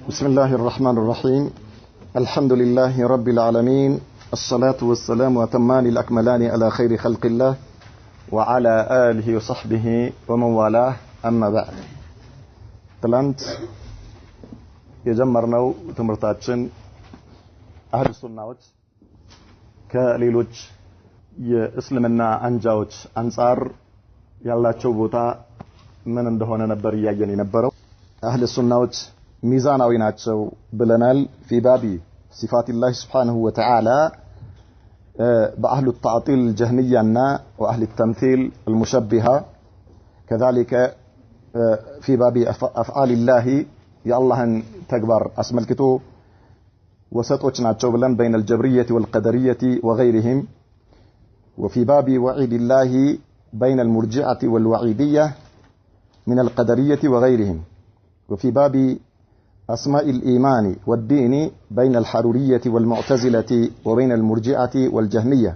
بسم الله الرحمن الرحيم. الحمد لله رب العالمين، الصلاة والسلام وتمان الأكملان على خير خلق الله وعلى آله وصحبه ومن والاه. أما بعد، ትላንት የጀመርነው ትምህርታችን አህሉ ሱናዎች ከሌሎች የእስልምና አንጃዎች አንፃር ያላቸው ቦታ ምን እንደሆነ ነበር እያየን የነበረው። አህሉ ሱናዎች ሚዛናዊ ናቸው ብለናል። في باب صفات الله سبحانه وتعالى بأهل التعطيل الجهمية وأهل التمثيل المشبهة، كذلك في باب أفعال الله يا الله تكبر اسم الكتب وسطوች ናቸው ብለን بين الجبرية والقدرية وغيرهم. وفي باب وعيد الله بين المرجئة والوعيدية من القدرية وغيرهم. وفي باب أسماء الإيمان والدين بين الحرورية والمعتزلة وبين المرجئة والجهمية.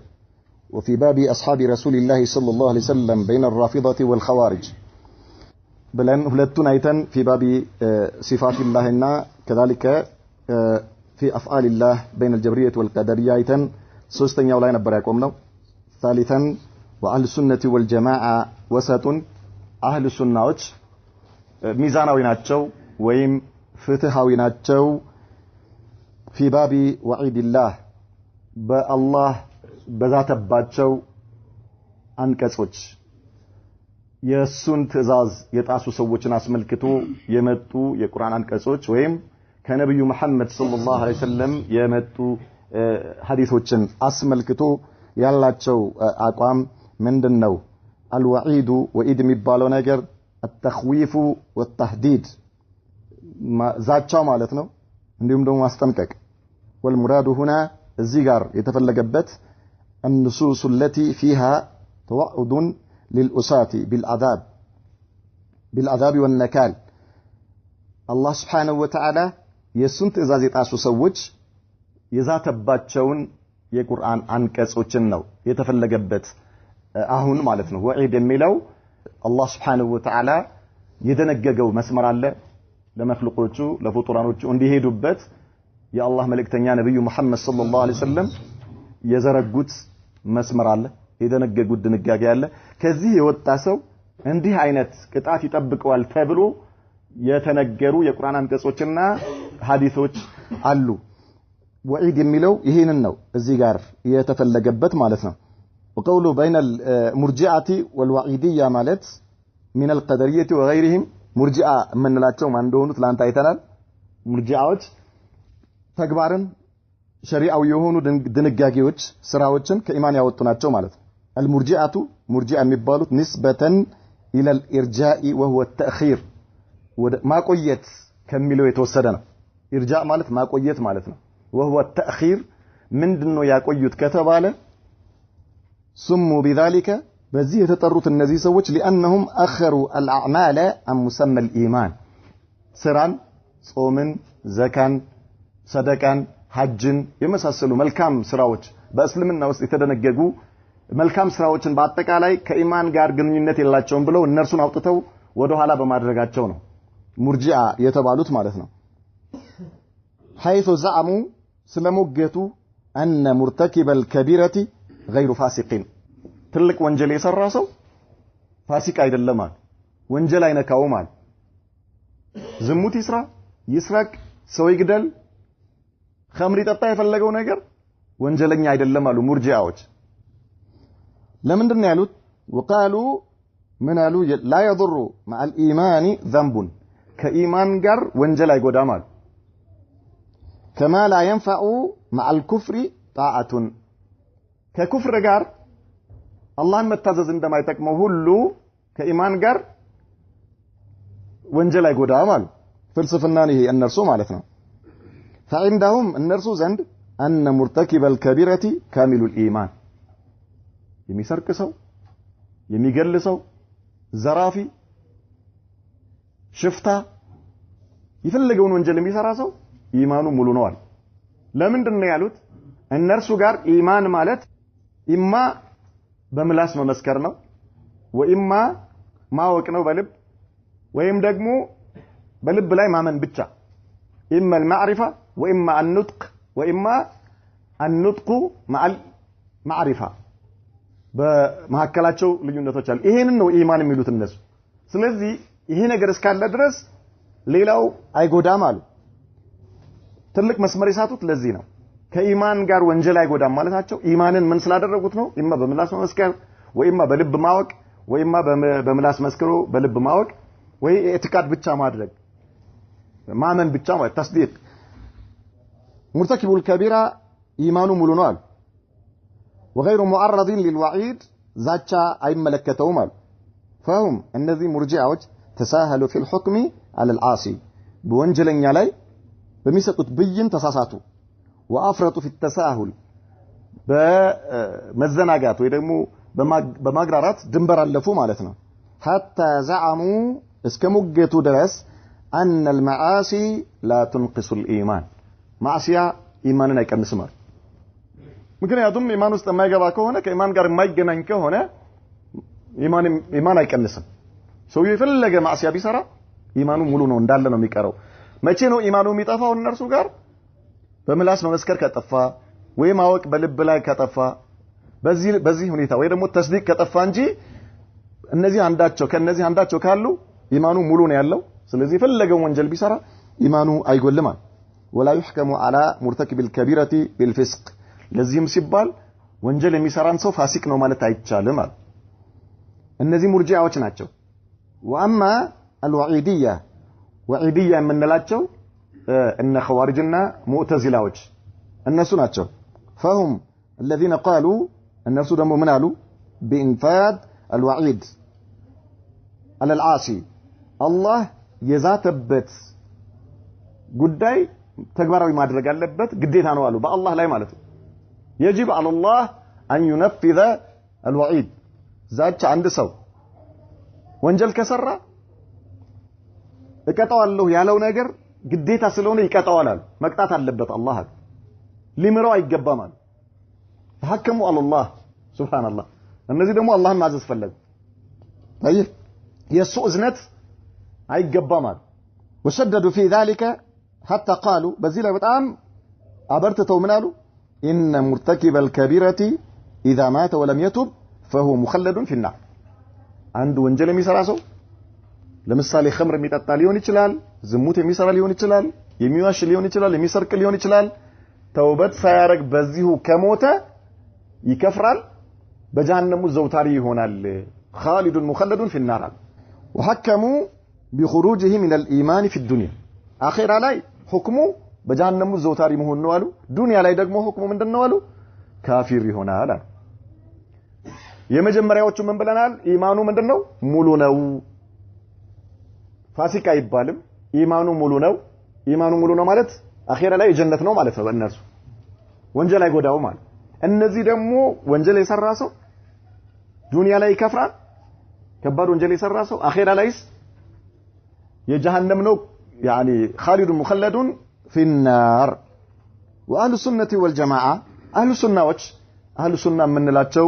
وفي باب أصحاب رسول الله صلى الله عليه وسلم بين الرافضة والخوارج. بلن هلتون أيتن في باب صفات الله كذلك في أفعال الله بين الجبرية والقدرية أيتن سوستن يولاين براكم لو. ثالثا وأهل السنة والجماعة وسط. أهل السنة ميزانوي ናቸው ወይም ፍትሃዊ ናቸው። في باب وعيد الله በአላህ በዛተባቸው አንቀጾች የሱን ትእዛዝ የጣሱ ሰዎችን አስመልክቶ የመጡ የቁርአን አንቀጾች ወይም ከነብዩ መሐመድ ሰለላሁ ዐለይሂ ወሰለም የመጡ ሐዲሶችን አስመልክቶ ያላቸው አቋም ምንድነው? الوعيد وعيد የሚባለው ነገር التخويف والتهديد ዛቻው ማለት ነው፣ እንዲሁም ደግሞ ማስጠንቀቅ። والمراد هنا እዚህ ጋር የተፈለገበት النصوص التي فيها توعد للأساة بالعذاب والنكال. الله سبحانه وتعالى የሱን ትእዛዝ የጣሱ ሰዎች የዛተባቸውን የቁርአን አንቀጾችን ነው የተፈለገበት አሁን ማለት ነው። ወዒድ የሚለው አላህ Subhanahu Wa Ta'ala የደነገገው መስመር አለ ለመخلوቆቹ ለፍጡራኖቹ እንዲሄዱበት የአላህ መልእክተኛ ነብዩ መሐመድ ሰለላሁ ዐለይሂ ወሰለም የዘረጉት መስመር አለ፣ የደነገጉት ድንጋጌ አለ። ከዚህ የወጣ ሰው እንዲህ አይነት ቅጣት ይጠብቀዋል ተብሎ የተነገሩ የቁርአን አንቀጾችና ሐዲሶች አሉ። ወዒድ የሚለው ይሄንን ነው እዚህ ጋር የተፈለገበት ማለት ነው። وقوله بين المرجئة والوعيدية مالت من القدرية وغيرهم. مرجئة منلاቸው ማን እንደሆኑ ትላንት አይተናል። ሙርጂዓዎች ተግባርን ሸሪዓዊ የሆኑ ድንጋጌዎች ስራዎችን ከኢማን ያወጡ ናቸው ማለት ነው። المرجئة مرجئة የሚባሉት نسبة إلى الإرجاء وهو التأخير ማቆየት ከሚለው የተወሰደ ነው። ኢርጃእ ማለት ማቆየት ማለት ነው። وهو التأخير ምንድነው ያቆዩት ከተባለ سموا بذلك በዚህ የተጠሩት እነዚህ ሰዎች لأنهم أخروا الأعمال عن مسمى الإيمان. ስራን፣ ጾምን፣ ዘካን፣ ሰደቃን፣ ሐጅን የመሳሰሉ መልካም ስራዎች በእስልምና ውስጥ የተደነገጉ መልካም ስራዎችን በአጠቃላይ ከኢማን ጋር ግንኙነት የላቸውም ብለው እነርሱን አውጥተው ወደ ኋላ በማድረጋቸው ነው ሙርጂዓ የተባሉት ማለት ነው። حيث زعموا ስለሞገቱ أن مرتكب الكبيرة غير فاسقين. ትልቅ ወንጀል የሰራ ሰው ፋሲቅ አይደለም ማለት ወንጀል አይነካውም ማለት ዝሙት ይስራ፣ ይስረቅ፣ ሰው ይግደል፣ ኸምር ይጠጣ፣ የፈለገው ነገር ወንጀለኛ አይደለም አሉ ሙርጂዓዎች። ለምንድን ነው ያሉት? وقالوا ምን አሉ? لا يضر مع الإيمان ذنب ከኢማን ጋር ወንጀል አይጎዳም አሉ። كما لا ينفع مع الكفر طاعة ከኩፍር ጋር አላህን መታዘዝ እንደማይጠቅመው ሁሉ ከኢማን ጋር ወንጀል አይጎዳም አሉ። ፍልስፍና ነው ይሄ እነርሱ ማለት ነው። فعندهم እነርሱ ዘንድ أن مرتكب الكبيرة كامل الإيمان የሚሰርቅ ሰው፣ የሚገል ሰው፣ ዘራፊ፣ ሽፍታ የፈለገውን ወንጀል የሚሰራ ሰው ኢማኑ ሙሉ ነው አሉ። ለምንድን ነው ያሉት? እነርሱ ጋር ኢማን ማለት ኢማ በምላስ መመስከር ነው ወኢማ ማወቅ ነው በልብ ወይም ደግሞ በልብ ላይ ማመን ብቻ إما المعرفة وإما النطق وإما النطق مع المعرفة በመሐከላቸው ልዩነቶች አሉ ይሄንን ነው ኢማን የሚሉት እነሱ ስለዚህ ይሄ ነገር እስካለ ድረስ ሌላው አይጎዳም አሉ ትልቅ መስመር ይሳቱት ለዚህ ነው ከኢማን ጋር ወንጀል አይጎዳም ማለታቸው ኢማንን ምን ስላደረጉት ነው ኢማ በምላስ መስከር ወይማ በልብ ማወቅ ወይማ በምላስ መስከሮ በልብ ማወቅ ወይ ኢዕቲቃድ ብቻ ማድረግ ማመን ብቻ ማለት ተስዲቅ ሙርተኪቡል ከቢራ ኢማኑ ሙሉ ነው አሉ وغير معرض للوعيد ዛቻ አይመለከተውም አሉ فهم እነዚህ ሙርጂዓዎች ተሳهلوا في الحكم على العاصي በወንጀለኛ ላይ በሚሰጡት ብይን ተሳሳቱ وافرطوا في التساهل በመዘናጋት ወይ ደግሞ በማግራራት ድንበር አለፉ ማለት ነው حتى زعموا እስከሙገቱ ድረስ ان المعاصي لا تنقص الايمان ማዕሲያ ኢማንን አይቀንስም ምክንያቱም ኢማን ውስጥ የማይገባ ከሆነ ከኢማን ጋር የማይገናኝ ከሆነ ኢማን አይቀንስም ሰው የፈለገ ማዕሲያ ቢሰራ ኢማኑ ሙሉ ነው እንዳለ ነው የሚቀረው መቼ ነው ኢማኑ የሚጠፋው እነርሱ ጋር በምላስ መመስከር ከጠፋ ወይ ማወቅ በልብ ላይ ከጠፋ በዚህ ሁኔታ ወይ ደግሞ ተስዲቅ ከጠፋ እንጂ ከነዚህ አንዳቸው ካሉ ኢማኑ ሙሉ ነው ያለው ስለዚህ የፈለገው ወንጀል ቢሰራ ኢማኑ አይጎልም ولا يحكم على مرتكب الكبيرة بالفسق ለዚህም ሲባል ወንጀል የሚሰራን ሰው ፋሲቅ ነው ማለት አይቻልም እነዚህ ሙርጂዓዎች ናቸው واما الوعيديه وعيديه የምንላቸው እነ ኸዋሪጅና ሙዕተዚላዎች እነሱ ናቸው فهم الذين قالوا እነሱ ደግሞ ምን አሉ بإنفاذ الوعيد على العاصي الله የዛተበት ጉዳይ ተግባራዊ ማድረግ አለበት ግዴታ ነው አሉ በአላህ ላይ ማለት ነው يجب على الله أن ينفذ الوعيد ዛቻ አንድ ሰው ወንጀል ከሰራ እቀጣዋለሁ ያለው ነገር ግዴታ ስለሆነ ይቀጣዋል መቅጣት አለበት አላህ ሊምረው አይገባም ተሐከሙ على الله سبحان الله እነዚህ ደግሞ አላህን ማዘዝ ፈለጉ طيب የሱ እዝነት አይገባም وشددوا في ذلك حتى قالوا በዚህ ላይ በጣም አበርተው ምን አሉ إن مرتكب الكبيرة إذا مات ولم يتب فهو مخلد في النار عند ወንጀል የሚሰራ ሰው ለምሳሌ ኸምር የሚጠጣ ሊሆን ይችላል ዝሙት የሚሰራ ሊሆን ይችላል የሚዋሽ ሊሆን ይችላል የሚሰርቅ ሊሆን ይችላል ተውበት ሳያረግ በዚሁ ከሞተ ይከፍራል በጀሃነሙ ዘውታሪ ይሆናል خالد مخلد في النار وحكموا بخروجه من الإيمان في الدنيا آخر ላይ حكمه በጀሃነሙ ዘውታሪ መሆን ነው አሉ ዱንያ ላይ ደግሞ ሁክሙ ምንድነው አሉ ካፊር ይሆናል የመጀመሪያዎቹ ምን ብለናል ኢማኑ ምንድነው ሙሉ ነው ፋሲቅ አይባልም ኢማኑ ሙሉ ነው ማለት አኺራ ላይ ጀነት ነው ማለት ነው በእነርሱ ወንጀል አይጎዳው ማለት እነዚህ ደግሞ ወንጀል የሰራ ሰው ዱንያ ላይ ይከፍራል ከባድ ወንጀል የሰራ ሰው አኺራ ላይስ የጀሃነም ነው يعني خالد مخلد في النار واهل السنه والجماعه اهل السنه ምንላቸው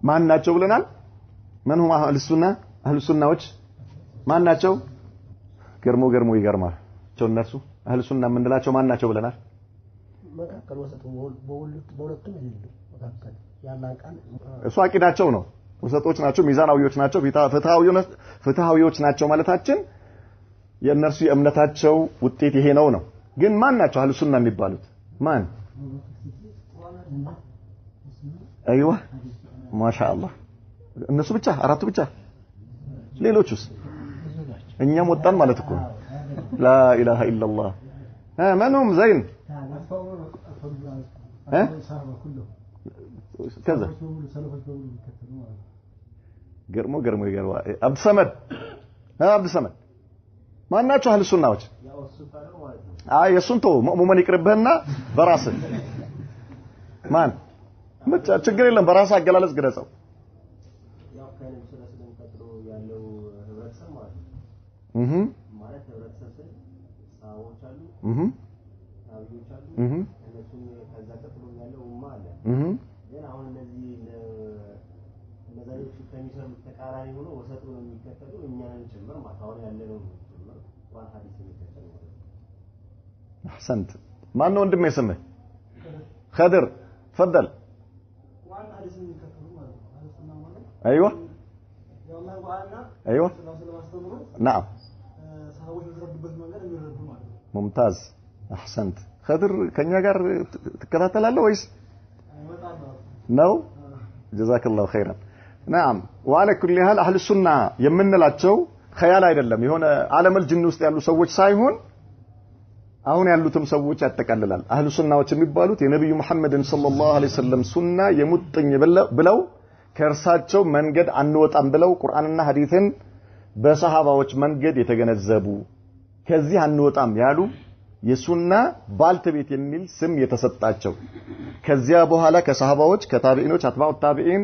ማን ናቸው ብለናል ማን هم اهل السنه ማን ናቸው ገርሞ ይገርማል እነሱ اهل السنه ምንላቸው ማን ናቸው ብለናል መካከል ወሰጡ በሁለቱም ይልሉ መካከል ያላን ቃል እሱ አቂዳቸው ነው ወሰጦች ናቸው ሚዛናዊዎች ናቸው ፍትሃዊዎች ናቸው ማለታችን የነርሱ የእምነታቸው ውጤት ይሄ ነው ግን ማን ናቸው አህሉ ሱና የሚባሉት ማን አይዋ ማሻአላህ እነሱ ብቻ አራቱ ብቻ ሌሎቹስ እኛም ወጣን ማለት እኮ لا اله الا الله منهم زين كذا ገርሞ عبد الصمد ማን ናቸው አህሉ ሱናዎች የሱንቶ ሙእሚን ይቅርብህና በራስ ማን መጣ ችግር የለም በራስ አገላለጽ ግለጸው ያው ከነብዩ ሰለላሁ ቀጥሎ ያለው ህብረተሰብ ማለት ህብረተሰብ ሳዎች አሉ ታቢዎች አሉ እነሱ ከዛ ቀጥሎ ያለው ኡማ አለ ግን አሁን እነዚህ ለዛሬው ከሚሰሩት ተቃራኒ ሆኖ ወሰጡ ነው የሚከተሉ እኛን ጭምር ማታውን ያለነው ጭምር ዋን ሐዲስ የሚከተሉ احسنت ما ነው ወንድሜ ስምህ خضر تفضل ايوه ايوه نعم ممتاز احسنت خضر ከኛ ጋር ትከታተላለህ ወይስ ነው جزاك الله خيرا نعم وعلى كل حال اهل السنه የምንላቸው خيال አይደለም የሆነ ዓለመል ጅን ውስጥ ያሉ ሰዎች ሳይሆን አሁን ያሉትም ሰዎች ያጠቃልላል አህሉ ሱናዎች የሚባሉት የነብዩ መሐመድን ሰለላሁ ዐለይሂ ወሰለም ሱና የሙጥኝ ብለው ከርሳቸው መንገድ አንወጣም ብለው ቁርአንና ሐዲስን በሰሃባዎች መንገድ የተገነዘቡ ከዚህ አንወጣም ያሉ የሱና ባልተቤት የሚል ስም የተሰጣቸው ከዚያ በኋላ ከሰሃባዎች ከታቢዒኖች አትባዑ ታቢዒን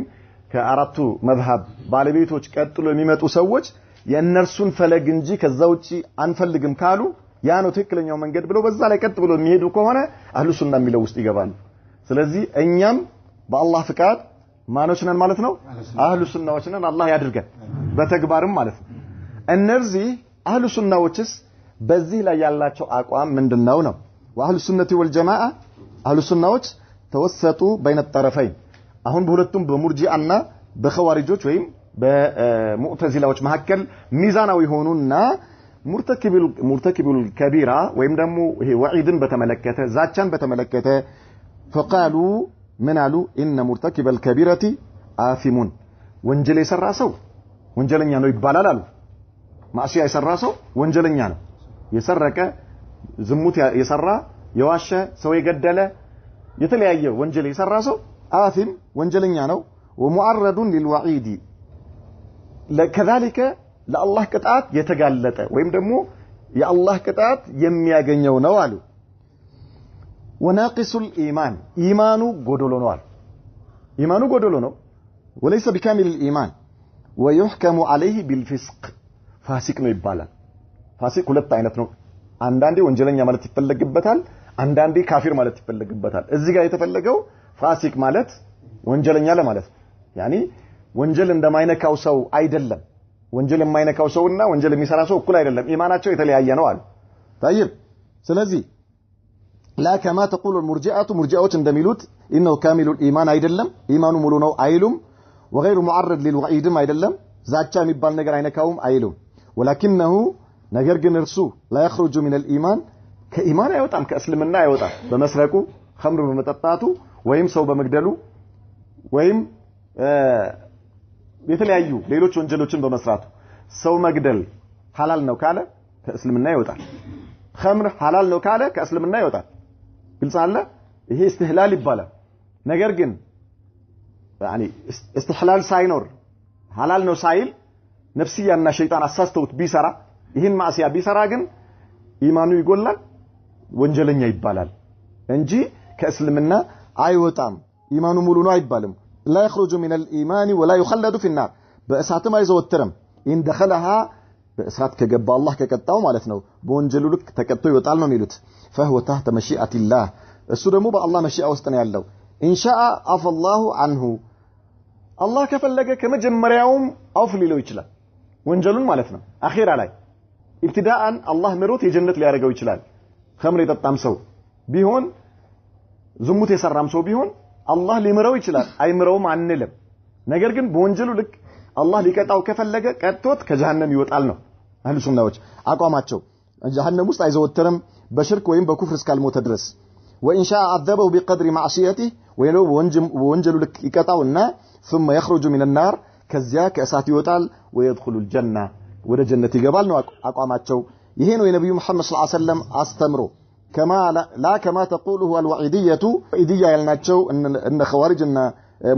ከአራቱ መዝሐብ ባለቤቶች ቀጥሎ የሚመጡ ሰዎች የእነርሱን ፈለግ እንጂ ከዛውጪ አንፈልግም ካሉ ያ ነው ትክክለኛው መንገድ ብለው በዛ ላይ ቀጥ ብለው የሚሄዱ ከሆነ አህሉ ሱና የሚለው ውስጥ ይገባሉ ስለዚህ እኛም በአላህ ፍቃድ ማኖች ነን ማለት ነው አህሉ ሱናዎች ነን አላህ ያድርገን በተግባርም ማለት ነው እነዚህ አህሉ ሱናዎችስ በዚህ ላይ ያላቸው አቋም ምንድነው ነው ወአህሉ ሱነቲ ወልጀማዓ አህሉ ሱናዎች ተወሰጡ በይነ الطرفين አሁን በሁለቱም በሙርጂአና በኸዋሪጆች ወይም በሙዕተዚላዎች መካከል ሚዛናዊ ሆኑና ሙርተኪቡል ከቢራ ወይም ደግሞ ይሄ ወዒድን በተመለከተ ዛቻን በተመለከተ فقالوا ምናሉ ان مرتكب الكبيرة آثم ወንጀል የሰራ ሰው ወንጀለኛ ነው ይባላል አሉ ማዕሲያ የሰራ ሰው ወንጀለኛ ነው የሰረቀ ዝሙት የሰራ የዋሸ ሰው የገደለ የተለያየ ወንጀል የሰራ ሰው آثم ወንጀለኛ ነው ومعرض للوعيد لكذلك ለአላህ ቅጣት የተጋለጠ ወይም ደግሞ የአላህ ቅጣት የሚያገኘው ነው አሉ وناقص الإيمان ኢማኑ ጎዶሎ ነው አሉ ኢማኑ ጎዶሎ ነው وليس بكامل الإيمان ويحكم عليه بالفسق ፋሲቅ ነው ይባላል ፋሲቅ ሁለት አይነት ነው አንዳንዴ ወንጀለኛ ማለት ይፈለግበታል አንዳንዴ ካፊር ማለት ይፈለግበታል እዚህ ጋር የተፈለገው ፋሲቅ ማለት ወንጀለኛ ለማለት ያኒ ወንጀል እንደማይነካው ሰው አይደለም ወንጀል የማይነካው ሰውና ወንጀል የሚሰራ ሰው እኩል አይደለም ኢማናቸው የተለያየ ነው አሉ طيب ስለዚህ لا كما تقول المرجئه مرجئዎች እንደሚሉት انه كامل الايمان አይደለም ኢማኑ ሙሉ ነው አይሉም وغير معرض للوعيد አይደለም ዛቻ የሚባል ነገር አይነካውም አይሉም ولكنه ነገር ግን እርሱ لا يخرج من الايمان ከኢማን አይወጣም ከእስልምና አይወጣም በመስረቁ ኸምር በመጠጣቱ ወይም ሰው በመግደሉ ወይም የተለያዩ ሌሎች ወንጀሎችን በመስራቱ ሰው መግደል ሐላል ነው ካለ ከእስልምና ይወጣል ኸምር ሐላል ነው ካለ ከእስልምና ይወጣል ግልጽ አለ ይሄ استحلال ይባላል ነገር ግን يعني استحلال ሳይኖር ሐላል ነው ሳይል ነፍስያና ሸይጣን አሳስተውት ቢሰራ ይሄን ማዕሲያ ቢሰራ ግን ኢማኑ ይጎላል ወንጀለኛ ይባላል እንጂ ከእስልምና አይወጣም ኢማኑ ሙሉ ነው አይባልም لا يخرج من الإيمان ولا يخلد في النار بأساتم አይዘወትርም إن دخلها በእሳት ከገባ አላህ ከቀጣው ማለት ነው በወንጀሉ ልክ ተቀጥቶ ይወጣል ነው የሚሉት فهو تحت مشيئة الله እሱ ደግሞ በአላህ መሺአ ውስጥ ነው ያለው إن شاء عفى الله عنه አላህ ከፈለገ ከመጀመሪያውም አፍ ሊለው ይችላል ወንጀሉን ማለት ነው አኺራ ላይ ኢብቲዳአን አላህ ምሮት የጀነት ሊያደርገው ይችላል ኸምር የጠጣም ሰው ቢሆን ዝሙት የሰራም ሰው ቢሆን አላህ ሊምረው ይችላል አይምረውም አንልም ነገር ግን በወንጀሉ ልክ አላህ ሊቀጣው ከፈለገ ቀጥቶት ከጀሃነም ይወጣል ነው አህሉ ሱናዎች አቋማቸው ጀሃነም ውስጥ አይዘወትርም በሽርክ ወይም በኩፍር እስካልሞተ ድረስ وإن شاء عذبه بقدر معصيته ወይንም ወንጀሉ ልክ ይቀጣውና ثم يخرج من النار ከዚያ ከእሳት ይወጣል ويدخل الجنة ወደ ጀነት ይገባል ነው አቋማቸው ይሄ ነው የነብዩ መሐመድ ሰለላሁ ዐለይሂ ወሰለም አስተምሮ كما لا كما تقوله الوعيدية وعيدية ያልናቸው እነ ኸዋሪጅና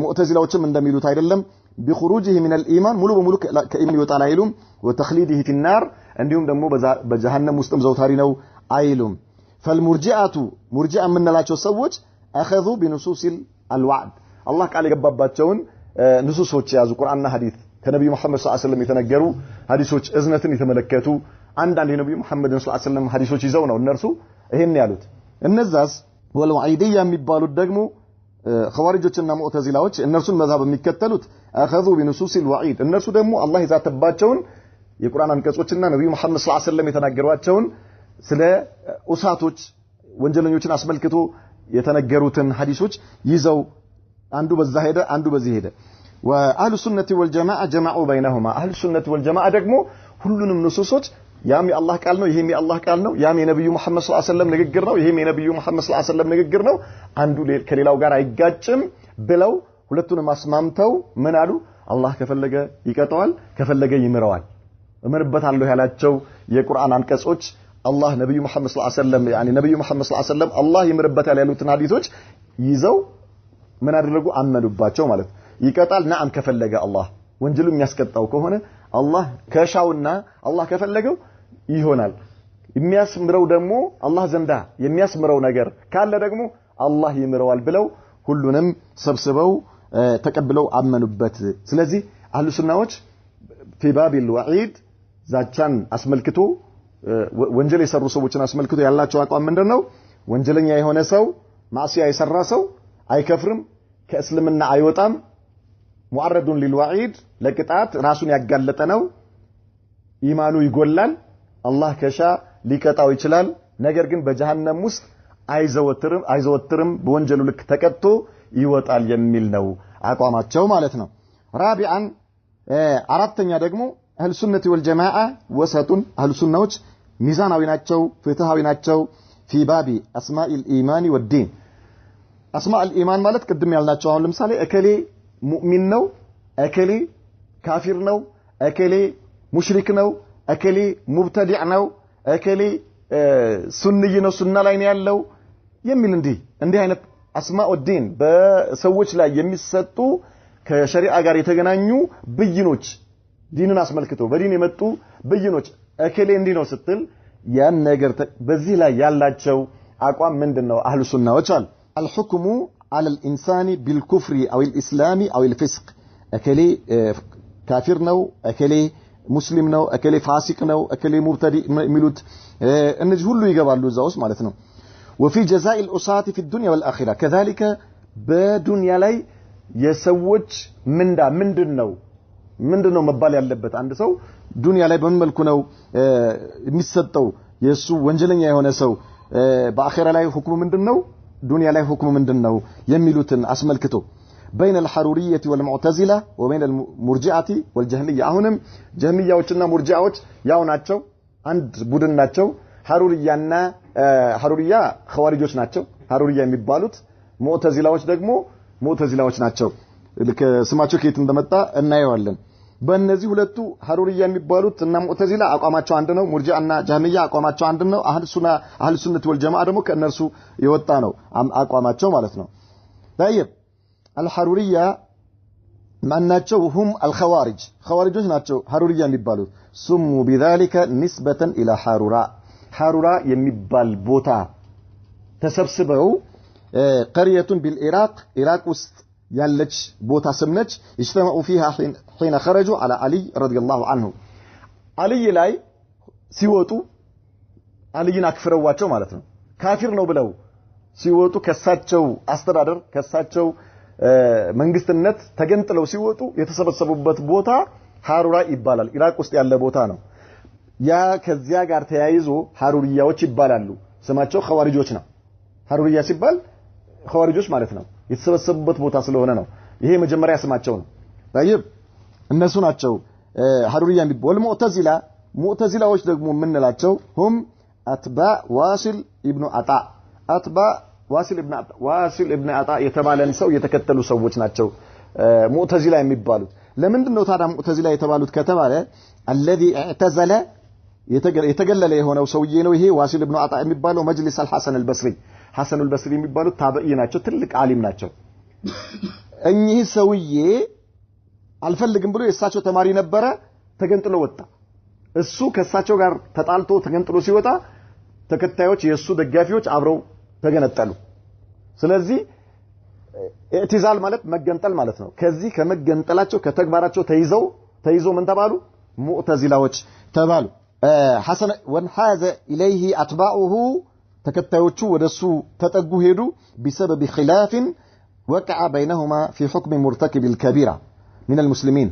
ሙዕተዚላዎችም እንደሚሉት አይደለም بخروجه من الإيمان ሙሉ በሙሉ ከኢማን ይወጣል አይሉም وتخليده في النار እንዲሁም ደግሞ በጀሃነም ውስጥም ዘውታሪ ነው አይሉም فالمرجئة مرجئة ምንላቸው ሰዎች اخذوا بنصوص الوعد الله ቃል የገባባቸውን ንሱሶች ያዙ ቁርአንና ሐዲስ ከነብዩ መሐመድ ሰለላሁ ዐለይሂ ወሰለም የተነገሩ ሐዲሶች እዝነትን የተመለከቱ አንዳንድ የነብዩ መሐመድ ሰለላሁ ዐለይሂ ወሰለም ሐዲሶች ይዘው ነው እነርሱ ይሄን ያሉት እነዛስ ወልዋዒዲያ የሚባሉት ደግሞ ኸዋሪጆችና ሙዕተዚላዎች እነርሱን መዛብ የሚከተሉት اخذوا بنصوص الوعيد እነርሱ ደግሞ አላህ የዛተባቸውን የቁርአን አንቀጾችና ነብዩ መሐመድ ሰለላሁ ዐለይሂ ወሰለም የተናገሯቸውን ስለ ኡሳቶች ወንጀለኞችን አስመልክቶ የተነገሩትን ሐዲሶች ይዘው አንዱ በዛ ሄደ አንዱ በዚህ ሄደ وأهل السنة والجماعة جمعوا بينهما أهل السنة والجماعة ደግሞ ሁሉንም ንሱሶች ያም የአላህ ቃል ነው ይሄም የአላህ ቃል ነው ያም የነብዩ መሐመድ ሰለላሁ ዐለይሂ ወሰለም ንግግር ነው ይሄም የነብዩ መሐመድ ሰለላሁ ዐለይሂ ወሰለም ንግግር ነው አንዱ ከሌላው ጋር አይጋጭም ብለው ሁለቱንም አስማምተው ምን አሉ አላህ ከፈለገ ይቀጣዋል ከፈለገ ይምረዋል እመርበታለሁ ያላቸው የቁርአን አንቀጾች አላህ ነብዩ መሐመድ ሰለላሁ ዐለይሂ ወሰለም ነብዩ መሐመድ ሰለላሁ ዐለይሂ ወሰለም አላህ ይምርበታል ያሉትን ሐዲሶች ይዘው ምን አደረጉ አመኑባቸው ማለት ይቀጣል ናም ከፈለገ አላህ ወንጀሉ የሚያስቀጣው ከሆነ አላህ ከሻውና አላህ ከፈለገው ይሆናል የሚያስምረው ደግሞ አላህ ዘንዳ የሚያስምረው ነገር ካለ ደግሞ አላህ ይምረዋል ብለው ሁሉንም ሰብስበው ተቀብለው አመኑበት ስለዚህ አህሉ ሱናዎች في باب الوعيد ዛቻን አስመልክቶ ወንጀል የሰሩ ሰዎችን አስመልክቶ ያላቸው አቋም ምንድነው ወንጀለኛ የሆነ ሰው ማዕሲያ የሰራ ሰው አይከፍርም ከእስልምና አይወጣም ሙዓረዱ للوعيد ለቅጣት ራሱን ያጋለጠ ነው ኢማኑ ይጎላል አላህ ከሻ ሊቀጣው ይችላል ነገር ግን በጀሃነም ውስጥ አይዘወትርም በወንጀሉ ልክ ተቀጥቶ ይወጣል የሚል ነው አቋማቸው ማለት ነው ራቢአን አራተኛ ደግሞ አህሉ ሱነቲ ወልጀማዓ ወሰጡን አህሉ ሱናዎች ሚዛናዊ ናቸው ፍትሃዊ ናቸው في باب اسماء الايمان والدين اسماء الايمان ማለት ቅድም ያልናቸው አሁን ለምሳሌ እከሌ ሙእሚን ነው እከሌ ካፊር ነው እከሌ ሙሽሪክ ነው እከሌ ሙብተዲዕ ነው እከሌ ሱንይ ነው ሱና ላይ ነው ያለው የሚል እንዲህ አይነት አስማኡ ዲን በሰዎች ላይ የሚሰጡ ከሸሪዓ ጋር የተገናኙ ብይኖች ዲንን አስመልክቶ በዲን የመጡ ብይኖች እከሌ እንዲህ ነው ስትል ያን ነገር በዚህ ላይ ያላቸው አቋም ምንድነው አህሉ ሱናዎች አሉ الحكم على الانسان بالكفر او الاسلام او الفسق እከሌ ካፊር ነው እከሌ ሙስሊም ነው እከሌ ፋሲቅ ነው እከሌ ሙብተዲዕ ሚሉት እነዚህ ሁሉ ይገባሉ እዛው ውስጥ ማለት ነው وفي جزاء الأساة في الدنيا والآخرة كذلك በዱንያ ላይ የሰዎች ምንዳ ምንድነው መባል ያለበት አንድ ሰው ዱንያ ላይ በምን መልኩ ነው የሚሰጠው የሱ ወንጀለኛ የሆነ ሰው በአኺራ ላይ ሁክሙ ምንድነው ዱንያ ላይ ሁክሙ ምንድነው የሚሉትን አስመልክቶ بين الحرورية والمعتزلة وبين المرجعة والجهمية አሁንም ጀህሚያዎችና ሙርጂዓዎች ያው ናቸው አንድ ቡድን ናቸው ሐሩሪያና ሐሩሪያ ኸዋሪጆች ናቸው ሐሩሪያ የሚባሉት ሙዕተዚላዎች ደግሞ ሙዕተዚላዎች ናቸው ስማቸው ከየት እንደመጣ እናየዋለን በእነዚህ ሁለቱ ሐሩሪያ የሚባሉት እና ሙዕተዚላ አቋማቸው አንድ ነው ሙርጂዓና ጀህሚያ አቋማቸው አንድ ነው አህሉ ሱነት ወልጀማዓ ደግሞ ከነርሱ የወጣ ነው አቋማቸው ማለት ነው طيب الحرورية ማናቸው هم الخوارج خوارجዎች ናቸው ሐሩሪያ የሚባሉት سموا بذلك نسبة إلى حارورا የሚባል ቦታ ተሰብስበው قرية بالعراق عراق ውስጥ ያለች ቦታ ስምነች اجتمعوا فيها حين خرجوا على علي رضي الله عنه علي ላይ ሲወጡ عليን አክፍረዋቸው ማለት ነው ካፊር ነው ብለው ሲወጡ ከሳቸው አስተዳደር ከሳቸው መንግስትነት ተገንጥለው ሲወጡ የተሰበሰቡበት ቦታ ሐሩራ ይባላል ኢራቅ ውስጥ ያለ ቦታ ነው ያ ከዚያ ጋር ተያይዞ ሐሩሪያዎች ይባላሉ ስማቸው ኸዋሪጆች ነው ሐሩሪያ ሲባል ኸዋሪጆች ማለት ነው የተሰበሰቡበት ቦታ ስለሆነ ነው ይሄ መጀመሪያ ስማቸው ነው طيب እነሱ ናቸው ሐሩሪያ የሚባሉ ሙዕተዚላዎች ደግሞ ምንላቸው هم اتباع واصل ابن عطاء اتباع ዋሲል ኢብኑ አጣ የተባለን ሰው የተከተሉ ሰዎች ናቸው ሙዕተዚላ የሚባሉት ለምንድነው ታዲያ ሙዕተዚላ የተባሉት ከተባለ الذي اعتزل የተገለለ የሆነው ሰውዬ ነው ይሄ ዋሲል ኢብኑ አጣ የሚባለው መጅሊስ አልሐሰን አልበስሪ የሚባሉት ታበኢ ናቸው ትልቅ ዓሊም ናቸው እኚህ ሰውዬ አልፈልግም ብሎ የእሳቸው ተማሪ ነበረ ተገንጥሎ ወጣ እሱ ከእሳቸው ጋር ተጣልቶ ተገንጥሎ ሲወጣ ተከታዮች የሱ ደጋፊዎች አብረው ተገነጠሉ ስለዚህ ኢዕቲዛል ማለት መገንጠል ማለት ነው ከዚህ ከመገንጠላቸው ከተግባራቸው ተይዘው ምን ተባሉ ሙዕተዚላዎች ተባሉ ሐሰን ወንሐዘ ኢለይሂ አትባኡሁ ተከታዮቹ ወደሱ ተጠጉ ሄዱ بسبب خلاف وقع بينهما في حكم مرتكب الكبيرة من المسلمين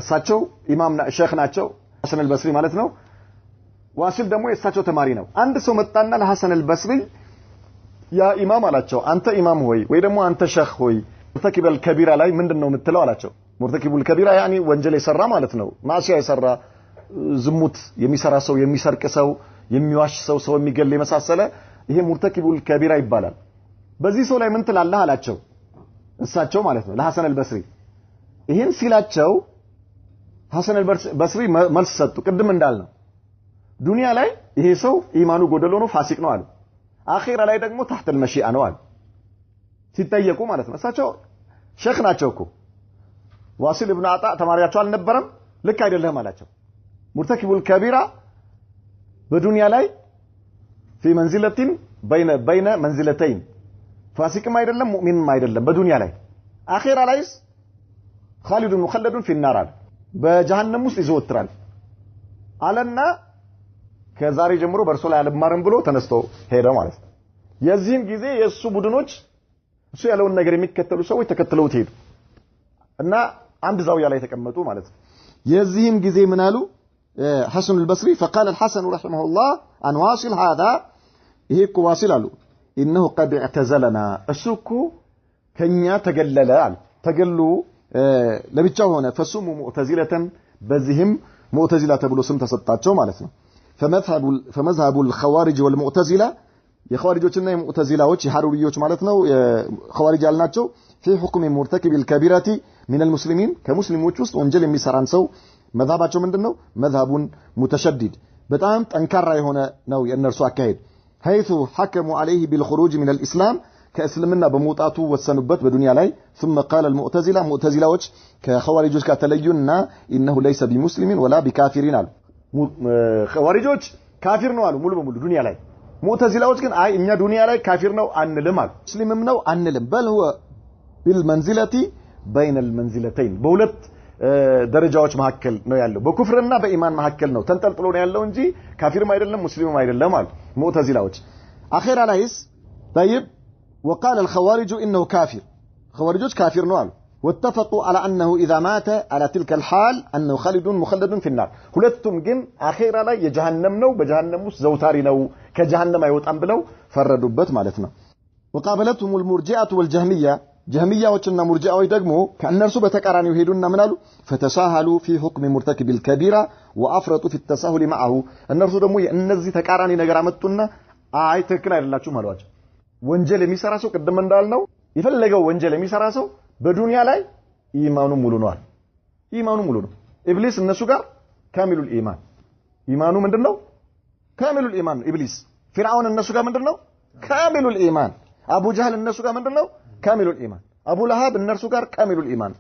እሳቸው ኢማም ሼክ ናቸው ሐሰን አልበስሪ ማለት ነው ዋሲል ደግሞ የእሳቸው ተማሪ ነው አንድ ሰው መጣና ለሐሰን አልበስሪ ያ ኢማም አላቸው አንተ ኢማም ወይ ደግሞ አንተ ሸህ ሆይ ሙርተኪበል ከቢራ ላይ ምንድነው የምትለው አላቸው ሙርተኪቡል ከቢራ ያኒ ወንጀል የሰራ ማለት ነው ማሲያ የሰራ ዝሙት የሚሰራ ሰው የሚሰርቅ ሰው የሚዋሽ ሰው የሚገል የመሳሰለ ይሄ ሙርተኪቡል ከቢራ ይባላል በዚህ ሰው ላይ ምን ትላለህ አላቸው እሳቸው ማለት ነው ለሐሰን አልበስሪ ይሄን ሲላቸው ሐሰን አልበስሪ መልስ ሰጡ ቅድም እንዳልነው ዱንያ ላይ ይሄ ሰው ኢማኑ ጎደሎ ነው ፋሲቅ ነው አሉ አኺራ ላይ ደግሞ تحت المشيئة ነው አሉ ሲጠየቁ ማለት ነው እሳቸው ሼክ ናቸው እኮ ዋሲል ኢብኑ አጣ ተማሪያቸው አልነበረም ልክ አይደለም አላቸው ሙርተኪቡል ከቢራ በዱንያ ላይ في منزلة بين منزلتين ፋሲቅም አይደለም ሙእሚንም አይደለም በዱንያ ላይ አኺራ ላይስ خالد مخلد في النار አለ በጀሃነም ውስጥ ይዘወትራል አለና ከዛሬ ጀምሮ በርሶ ላይ አልማርም ብሎ ተነስቶ ሄደ ማለት ነው የዚህን ጊዜ የሱ ቡድኖች እሱ ያለውን ነገር የሚከተሉ ሰዎች ተከትለውት ሄዱ እና አንድ ዛውያ ላይ ተቀመጡ ማለት ነው የዚህን ጊዜ ምን አሉ حسن البصري فقال الحسن رحمه الله عن واصل هذا ይሄ ዋሲል አሉ انه قد اعتزلنا እሱኩ ከኛ ተገለለ አሉ ተገሉ ለብቻው ሆነ فسموا مؤتزلة በዚህም مؤتزلة ተብሎ ስም ተሰጣቸው ማለት ነው فمذهب الخوارج والمعتزلة የخوارጆችና የሙዕተዚላዎች የሐሩሪዮች ማለት ነው ኸዋሪጅ ያልናቸው في حكم مرتكب الكبيرة من المسلمين ከሙስሊሞች ውስጥ ወንጀል የሚሰራን ሰው መذهባቸው ምንድነው መذهቡን متشدد በጣም ጠንካራ የሆነ ነው የነርሱ አካሄድ حيث حكموا عليه بالخروج من الإسلام كاسلمنا بموطاتو وسنبت بدنيا لاي ثم قال المعتزله معتزلاዎች ከخوارጆች ጋር ተለዩና انه ليس بمسلم ولا بكافرين አሉ ኸዋሪጆች ካፊር ነው አሉ ሙሉ በሙሉ ዱንያ ላይ ሙዕተዚላዎች ግን አይ እኛ ዱንያ ላይ ካፊር ነው አንልም አሉ ሙስሊምም ነው አንልም በል هو بالمنزله بين المنزلتين በሁለት ደረጃዎች መካከል ነው ያለው በኩፍርና በኢማን መካከል ነው ተንጠልጥሎ ነው ያለው እንጂ ካፊርም አይደለም ሙስሊምም አይደለም አሉ ሙዕተዚላዎች አኺራ ላይስ طيب وقال الخوارج انه كافر خوارجوች ካፊር ነው አሉ واتفقوا على انه اذا مات على تلك الحال انه خالد مخلد في النار ሁለቱም ግን አኺራ ላይ የጀሃነም ነው በጀሃነም ውስጥ ዘውታሪ ነው ከጀሃነም አይወጣም ብለው ፈረዱበት ማለት ነው وقابلتهم المرجئه والجهميه جهميያዎችና ሙርጂዓዎች ደግሞ ከእነርሱ በተቃራኒው ሄዱና ምን አሉ فتساهلوا في حكم مرتكب الكبيره وافرطوا في التساهل معه እነርሱ ደግሞ የእነዚህ ተቃራኒ ነገር አመጡና አይ ትክክል አይደላችሁም አሏቸው ወንጀል የሚሰራ ሰው ቀደም እንዳልነው የፈለገው ወንጀል የሚሰራ ሰው በዱንያ ላይ ኢማኑ ሙሉ ነው ኢማኑ ሙሉ ነው ኢብሊስ እነሱ ጋር ካሚሉል ኢማን ኢማኑ ምንድነው ካሚሉል ኢማን ኢብሊስ ፍርዓውን እነሱ ጋር ምንድነው ካሚሉል ኢማን አቡ ጀህል እነሱ ጋር ምንድነው ካሚሉል ኢማን አቡ ለሃብ እነሱ ጋር ካሚሉል ኢማን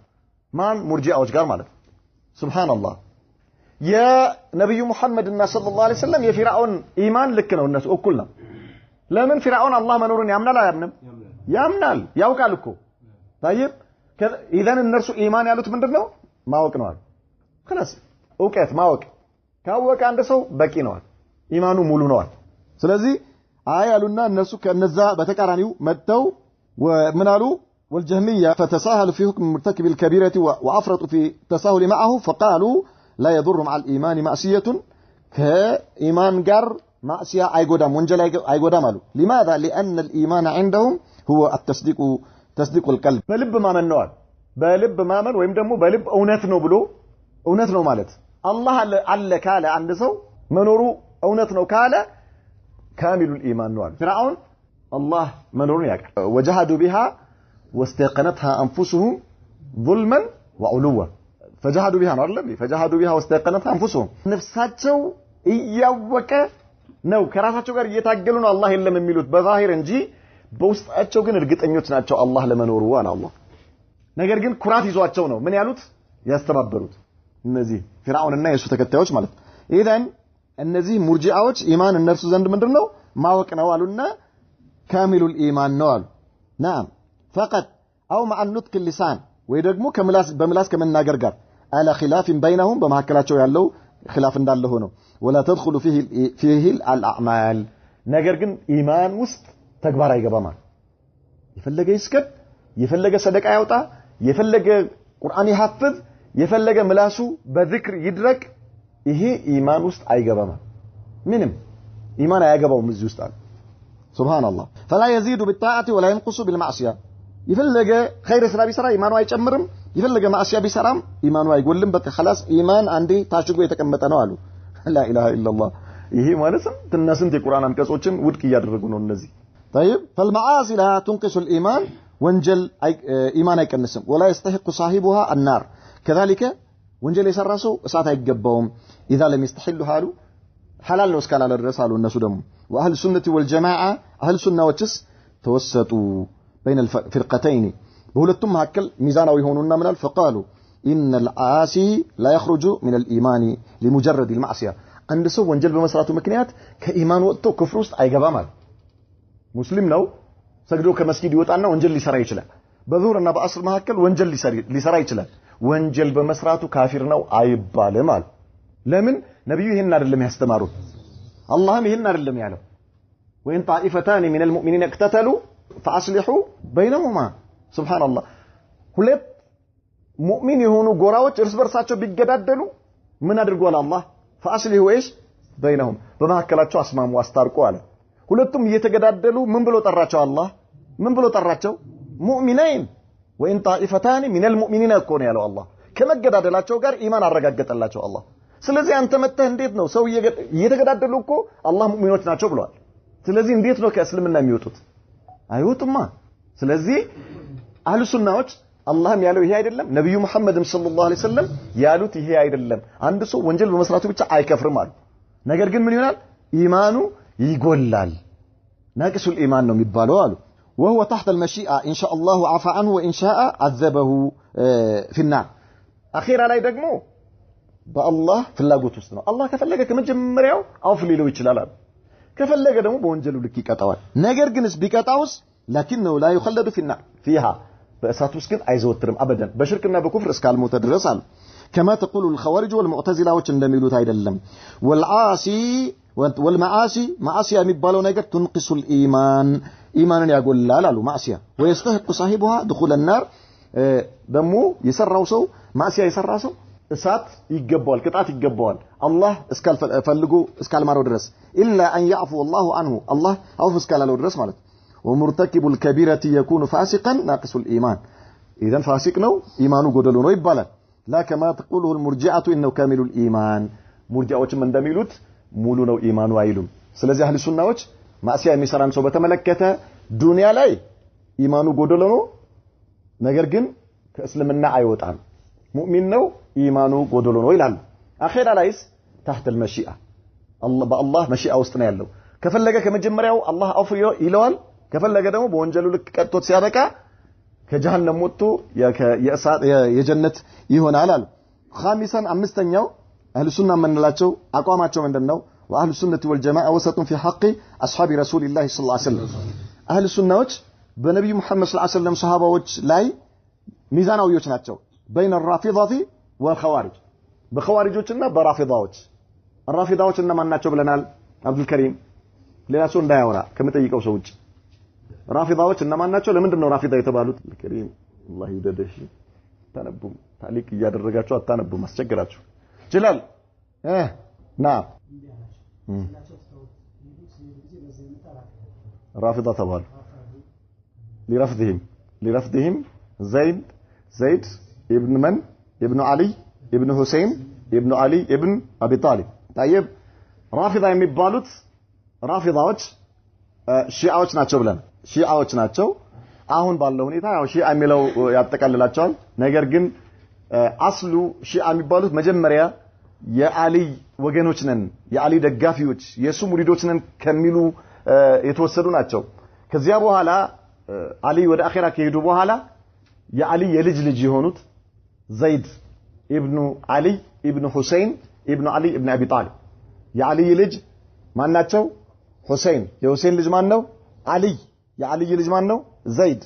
ማን ሙርጂዓዎች ጋር ማለት ሱብሃንአላህ የነብዩ መሐመድና ሰለላሁ ዐለይሂ ወሰለም የፍርዓውን ኢማን ልክ ነው እነሱ እኩል ነው ለምን ፍርዓውን አላህ መኖሩን ያምናል አያምንም ያምናል ያውቃል እኮ طيب اذا እነርሱ ኢማን ያሉት ምንድነው ማወቅ ነው خلاص እውቀት ማወቅ ካወቀ አንድ ሰው በቂ ነው ኢማኑ ሙሉ ነው ስለዚህ አይ አሉና እነሱ ከነዛ በተቃራኒው መጥተው ومنالو والجهمية فتساهلوا في حكم مرتكب الكبيرة وأفرطوا في التساهل معه فقالوا لا يضر مع الإيمان معصية كإيمان قر معصية أيقودام وانجل أيقودام قالوا لماذا؟ لأن الإيمان عندهم هو تصديق القلب بلب ما من نوع بلب ما من ويمدمو بلب أونتنو بلو أونتنو مالت الله على كالا عند سو منورو أونتنو كالا كامل الإيمان نوع فرعون الله منورون ياك وجهدوا بها واستيقنتها أنفسهم ظلما وعلوا فجهدوا بها نار لبي فجهدوا بها واستيقنتها أنفسهم نفساتشو إياوك نو كراساتشو غير يتاقلون الله إلا من ميلوت بظاهر انجي بوسطاتشو غن ارقطنيوت ناتشو الله لمنورو وانا الله ነገር ግን ኩራት ይዟቸው ነው ምን ያሉት ያስተባበሩት እነዚህ ፍርዓውንና የሱ ተከታዮች ማለት ኢዳን እነዚህ ሙርጂዓዎች ኢማን እነርሱ ዘንድ ምንድነው ማወቅ ነው አሉና ካሚሉል ኢማን ነው አሉ نعم فقط او مع النطق اللسان ወይ ደግሞ በምላስ ከመናገር ጋር على خلاف بينهم በመሐከላቸው ያለው خلاف እንዳለ ሆኖ ولا تدخل فيه الاعمال ነገር ግን ኢማን ውስጥ ተግባር አይገባም የፈለገ ይስከድ የፈለገ ሰደቃ ያውጣ የፈለገ ቁርአን ይሐፍዝ የፈለገ ምላሱ በዝክር ይድረቅ ይሄ ኢማን ውስጥ አይገባም ምንም ኢማን አያገባውም እዚህ ውስጥ አለ ሱብሃንአላህ فلا يزيد بالطاعه ولا ينقص بالمعصيه ይፈልገ ኸይር ስራ ቢሰራ ኢማኑ አይጨምርም ይፈልገ ማዕሲያ ቢሰራም ኢማኑ አይጎልም በቃ خلاص ኢማን አንዴ ታሽጎ የተቀመጠ ነው አሉ لا اله الا الله ይሄ ማለትም ትናስንት የቁርአን አንቀጾችን ውድቅ እያደረጉ ነው እነዚህ طيب فالمعاصي لا تنقص الايمان ወንጀል ኢማን አይቀንስም ولا يستحق صاحبها النار كذلك ወንጀል የሰራ ሰው እሳት አይገባውም اذا لم يستحل حاله حلال ነው እስካላለ ድረስ አሉ እነሱ ደግሞ واهل السنه والجماعه اهل السنه ወችስ توسطوا بين الفرقتين በሁለቱም መካከል ሚዛናዊ ሆኑና ምናል فقالوا ان العاصي لا يخرج من الايمان لمجرد المعصيه አንድ ሰው ወንጀል በመስራቱ ምክንያት ከኢማን ወጥቶ ክፍር ውስጥ አይገባም አለ ሙስሊም ነው ሰግዶ ከመስጊድ ይወጣና ወንጀል ሊሰራ ይችላል በዙህርና በአስር መካከል ወንጀል ሊሰራ ይችላል ወንጀል በመስራቱ ካፊር ነው አይባልም አለ ለምን ነብዩ ይሄን አይደለም ያስተማሩት አላህም ይሄን አይደለም ያለው ወይን ጣኢፈታን ሚነል ሙእሚኒን እክተተሉ فاصلحوا بينهما سبحان الله ሁለት ሙእሚን የሆኑ ጎራዎች እርስ በርሳቸው ቢገዳደሉ ምን አድርጓል አላህ فاصلحوا ايش بينهم በመሐከላቸው አስማሙ አስታርቁ አለ ሁለቱም እየተገዳደሉ ምን ብሎ ጠራቸው አላህ ምን ብሎ ጠራቸው ሙእሚናን ወይን ጣኢፈታን ሚነል ሙእሚኒን እኮ ነው ያለው አላህ ከመገዳደላቸው ጋር ኢማን አረጋገጠላቸው አላህ ስለዚህ አንተ መተህ እንዴት ነው ሰው እየተገዳደሉ እኮ አላህ ሙእሚኖች ናቸው ብለዋል ስለዚህ እንዴት ነው ከእስልምና የሚወጡት አይወጡማ ስለዚህ አህሉ ሱናዎች አላህም ያለው ይሄ አይደለም ነብዩ መሐመድም ሰለላሁ ዐለይሂ ወሰለም ያሉት ይሄ አይደለም አንድ ሰው ወንጀል በመስራቱ ብቻ አይከፍርም አሉ ነገር ግን ምን ይሆናል ኢማኑ ይጎላል ناقص الايمان ነው የሚባለው አሉ وهو تحت المشيئه ان شاء الله عفى عنه وان شاء عذبه في النار اخيرا ላይ ደግሞ በአላህ ፍላጎት ውስጥ ነው አላህ ከፈለገ ከመጀመሪያው አውፍ ሊለው ይችላል አሉ ከፈለገ ደግሞ በወንጀሉ ልክ ይቀጣዋል ነገር ግንስ ቢቀጣውስ لكنه لا يخلد في النار فيها በእሳት ውስጥ ግን አይዘወትርም አበደን በሽርክና በኩፍር እስካልሞተ ድረስ አሉ كما تقول الخوارج والمعتزله እንደሚሉት አይደለም والعاصي والمعاصي معصيه የሚባለው ነገር تنقص الايمان ኢማንን ያጎላል አሉ ማዕሲያ ويستحق صاحبها دخول النار ደሞ የሰራው ሰው ማዕሲያ የሰራ ሰው እሳት ይገባዋል ቅጣት ይገባዋል አላህ እስካልፈልጉ እስካልማረው ድረስ الا ان يعفو الله عنه الله አውፍ እስካላለው ድረስ ማለት ومرتكب الكبيرة يكون فاسقا ناقص الايمان اذا فاسق ነው ኢማኑ ጎደሎ ነው ይባላል لا كما تقوله المرجئه انه كامل الايمان ሙርጂዓዎችም እንደሚሉት ሙሉ ነው ኢማኑ አይሉም ስለዚህ አህሉ ሱናዎች ማዕሲያ የሚሰራን ሰው በተመለከተ ዱንያ ላይ ኢማኑ ጎደሎ ነው ነገር ግን ከእስልምና አይወጣም ሙእሚን ነው ኢማኑ ጎደሎ ነው ይላል አኺራ ላይስ تحت المشيئه الله بالله مشيئه ውስጥ ነው ያለው ከፈለገ ከመጀመሪያው አላህ አውፍ ይለዋል ከፈለገ ደግሞ በወንጀሉ ልክ ቀጥቶት ሲያበቃ ከጀሃነም ወጥቶ የጀነት ይሆናል አሉ خامسا አምስተኛው አህሉ ሱና ምንላቸው አቋማቸው ምንድነው واهل السنه والجماعه وسط في حق اصحاب رسول الله صلى الله عليه وسلم اهل السنه በነብዩ መሐመድ ሰለላሁ ዐለይሂ ወሰለም ሰሃባዎች ላይ ሚዛናዊዎች ናቸው بين الرافضه والخوارج በخوارጆችና በራፊዳዎች الرافضዎች እነማን ናቸው ብለናል አብዱል ከሪም ሌላ ሰው እንዳያወራ ከመጠይቀው ሰው ውጭ ራፊዳዎች እነማን ናቸው ለምንድን ነው ራፊዳ የተባሉት ከሪም አላህ ይደደሽ ታነቡም ታሊቅ እያደረጋችሁ አታነቡም አስቸግራችሁ ጀላል ና رافضة طبعا لرفضهم زيد ابن من ابن علي ابن حسين ابن علي ابن أبي طالب طيب رافضة የሚባሉት ራፊዳዎች ሺዓዎች ናቸው ብለን ሺዓዎች ናቸው አሁን ባለው ሁኔታ ያው ሺዓ የሚለው ያጠቃልላቸዋል ነገር ግን አስሉ ሺዓ የሚባሉት መጀመሪያ የአሊ ወገኖች ነን የአሊ ደጋፊዎች የሱ ሙሪዶች ነን ከሚሉ የተወሰዱ ናቸው ከዚያ በኋላ አሊ ወደ አኺራ ከሄዱ በኋላ የአሊ የልጅ ልጅ የሆኑት ዘይድ ኢብኑ አሊ ኢብኑ ሁሰይን ኢብኑ አሊ ኢብኑ አቢ ጣሊብ የአሊ ልጅ ማን ናቸው ሁሰይን የሁሰይን ልጅ ማን ነው አሊ የአሊ ልጅ ማን ነው ዘይድ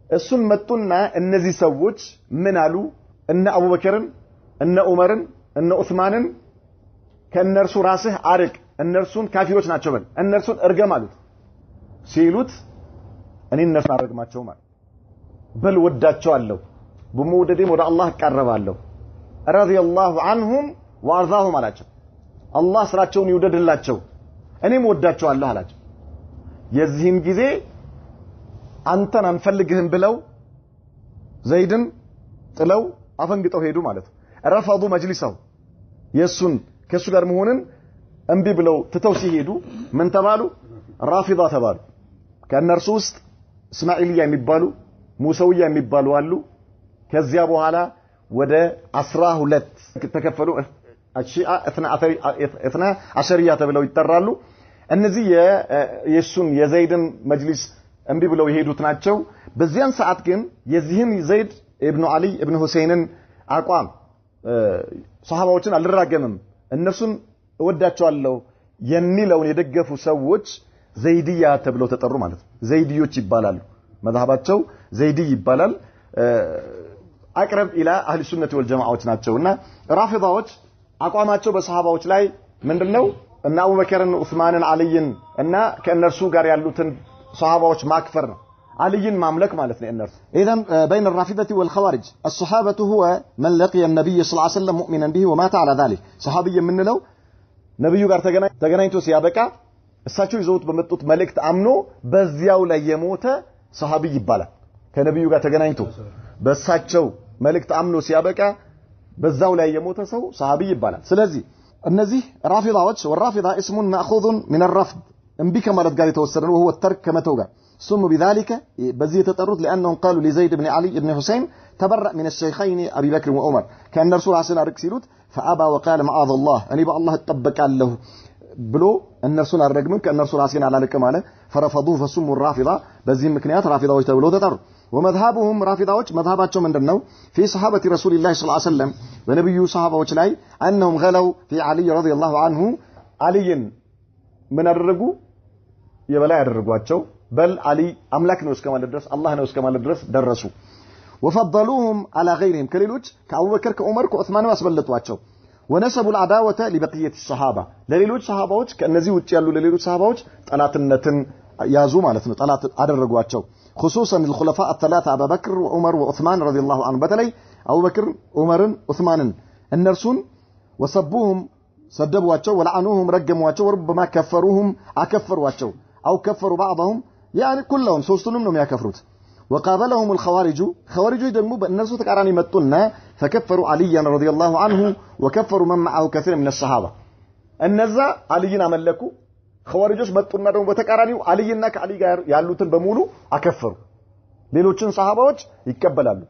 እሱን መጡና እነዚህ ሰዎች ምን አሉ እነ አቡበከርን እነ ዑመርን እነ ዑስማንን ከነርሱ ራስህ አርቅ እነርሱን ካፊሮች ናቸው በል እነርሱን እርገም አሉት ሲሉት እኔ እነርሱን አርግማቸው ማለት በል ወዳቸዋለሁ በመውደዴም ወደ አላህ ቀርባለሁ ረዲየላሁ ዐንሁም ወአርዛሁም አላቸው አላህ ስራቸውን ይወደድላቸው እኔም ወዳቸዋለሁ አላቸው የዚህን ጊዜ አንተን አንፈልግህም ብለው ዘይድን ጥለው አፈንግጠው ሄዱ ማለት ነው ረፈዱ መጅሊሳው የሱን ከሱ ጋር መሆንን እንቢ ብለው ትተው ሲሄዱ ምን ተባሉ ራፊዳ ተባሉ ከነርሱ ውስጥ እስማኤልያ የሚባሉ ሙሰውያ የሚባሉ አሉ ከዚያ በኋላ ወደ 12 ተከፈሉ አሺአ 12 ተብለው ይጠራሉ እነዚህ የሱን የዘይድን መጅሊስ እንቢ ብለው የሄዱት ናቸው በዚያን ሰዓት ግን የዚህን ዘይድ ኢብኑ አሊ ኢብኑ ሁሰይንን አቋም ሱሐባዎችን አልራገምም እነሱን እወዳቸዋለሁ የሚለውን የደገፉ ሰዎች ዘይዲያ ተብለው ተጠሩ ማለት ነው ዘይዲዮች ይባላሉ መذهባቸው ዘይዲ ይባላል አቅረብ ኢላ አህሊ ሱነቲ ወል ጀማዓዎች ናቸውና ራፊዳዎች አቋማቸው በሱሐባዎች ላይ ምንድነው እና አቡበከርን ዑስማንን አልይን እና ከእነርሱ ጋር ያሉትን ሱሐባዎች ማክፈር ነው علي مملك مالتنا النار إذن بين الرافضة والخوارج الصحابة هو من لقي النبي صلى الله عليه وسلم مؤمنا به ومات على ذلك صحابي من لو نبي ጋር ተገናኝቶ ሲያበቃ እሳቸው ይዘውት በመጡት መልእክት አምኖ በዚያው ላይ የሞተ ሰሃቢ ይባላል ከነብዩ ጋር ተገናኝቶ በእሳቸው መልእክት አምኖ ሲያበቃ በዛው ላይ የሞተ ሰው ሰሃቢ ይባላል ስለዚህ እነዚህ ራፊዳዎች والرافضة اسم ماخوذ من الرفض እንቢ ከማለት ጋር የተወሰደ ነው وهو الترك ከመተው ጋር سموا بذلك بزي تطرد لأنهم قالوا لزيد بن علي بن حسين تبرأ من الشيخين أبي بكر وعمر كان الرسول عسنا ركسيلوت فأبى وقال معاذ الله أني بقى الله اتبك له بلو أن الرسول الرقم كأن الرسول عسنا على الكمالة فرفضوه فسموا الرافضة بزي مكنيات رافضة ويتبلو تطر ومذهبهم رافضة مذهباتهم من دنو في صحابة رسول الله صلى الله عليه وسلم ونبي صحابة وشلاي أنهم غلوا في علي رضي الله عنه علي من الرقو يبلا الرقواتشو بل علي أملاك نوس كمال الدرس الله نوس كمال الدرس درسوا وفضلوهم على غيرهم كليلوج كأبو بكر كعمر كعثمان واسبلت واتشو ونسبوا العداوة لبقية الصحابة لليلوج صحابوج كأنزي وتشالوا لليلوج صحابوج طلعت النتن يازو مالتنا طلعت أدرج واتشو خصوصا الخلفاء الثلاثة أبو بكر وعمر وعثمان رضي الله عنهم بتلي أبو بكر عمر عثمان النرسون وصبوهم صدبوا واتشو ولعنوهم رجموا واتشو وربما كفروهم أكفروا واتشو أو كفروا بعضهم يعني كلهم سوستنهم نم يكفروت وقابلهم الخوارج خوارج يدموا بالناس تكراني متنا فكفروا عليا رضي الله عنه وكفروا من معه كثير من الصحابة النزا علينا ملكوا خوارجوش متنا دم بتكرانيو علينا كعلي يالوتن بمولو أكفروا ليلوچن صحابوች ይቀበላሉ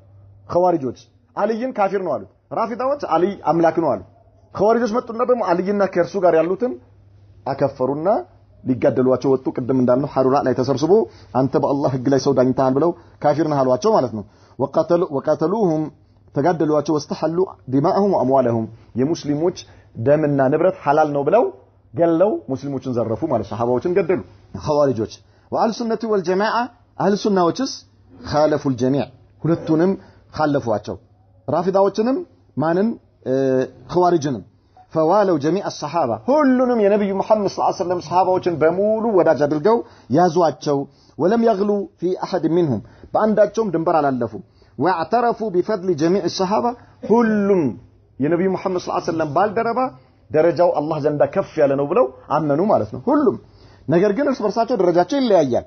خوارجوች عليን ካፊር ነው አሉ ራፊዳዎች علي አምላክ ነው አሉ خوارجوች መጡና ደግሞ عليና ከእርሱ ጋር ያሉትን አከፈሩና ሊጋደሏቸው ወጡ ቅድም እንዳልነው ሐሩራ ላይ ተሰብስቦ አንተ በአላህ ህግ ላይ ሰው ዳኝታል ብለው ካፊር ነህ አሏቸው ማለት ነው ወቀተሉሁም ተጋደሏቸው واستحلوا دماءهم واموالهم የሙስሊሞች ደምና ንብረት ሐላል ነው ብለው ገለው ሙስሊሞችን ዘረፉ ማለት ሰሃባዎችን ገደሉ ኸዋሪጆች وأهل السنة والجماعة أهل السنة وجس خالفوا الجميع ሁለቱንም خالفዋቸው ራፊዳዎችንም ማንን ኸዋሪጅንም فوالوا جميع الصحابة كلهم يا نبي محمد صلى الله عليه وسلم صحابة وجن بمولو وداج بالجو يازواتشو ولم يغلوا في أحد منهم بأنداتهم دنبر على اللفو واعترفوا بفضل جميع الصحابة كلهم يا نبي محمد صلى الله عليه وسلم بالدربة درجوا الله جندا كف يا لنوبلو عمنوا مالتنا كلهم نجرجنا سبرساتو درجاتين اللي أيام